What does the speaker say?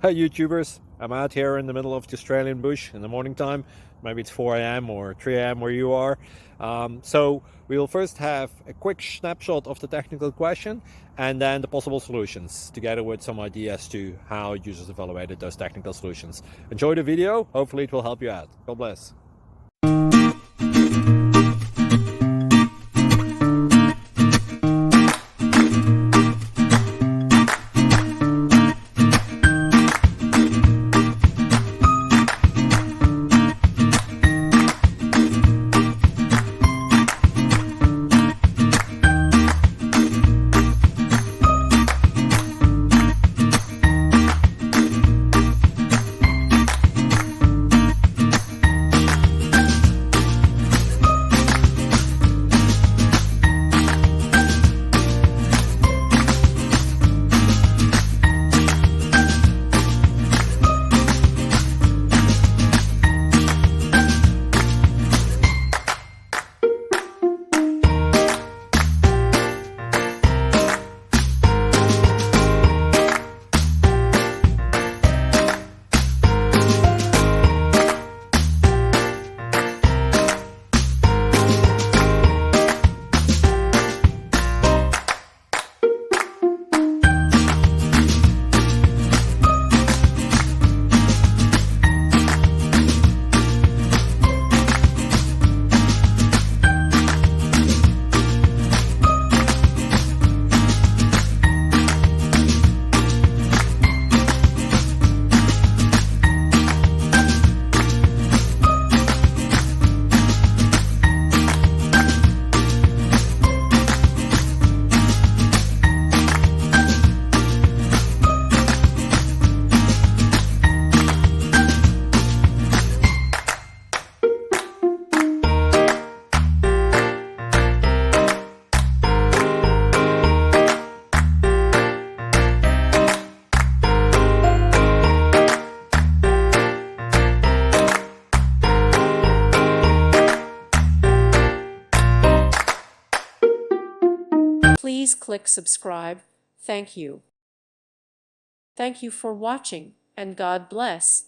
Hey YouTubers, I'm out here in the middle of the Australian bush in the morning time. Maybe it's 4 a.m. or 3 a.m. where you are. So we will first have a quick snapshot of the technical question and then the possible solutions, together with some ideas to how users evaluated those technical solutions. Enjoy the video, hopefully it will help you out. God bless. Please click subscribe. Thank you. Thank you for watching, and God bless.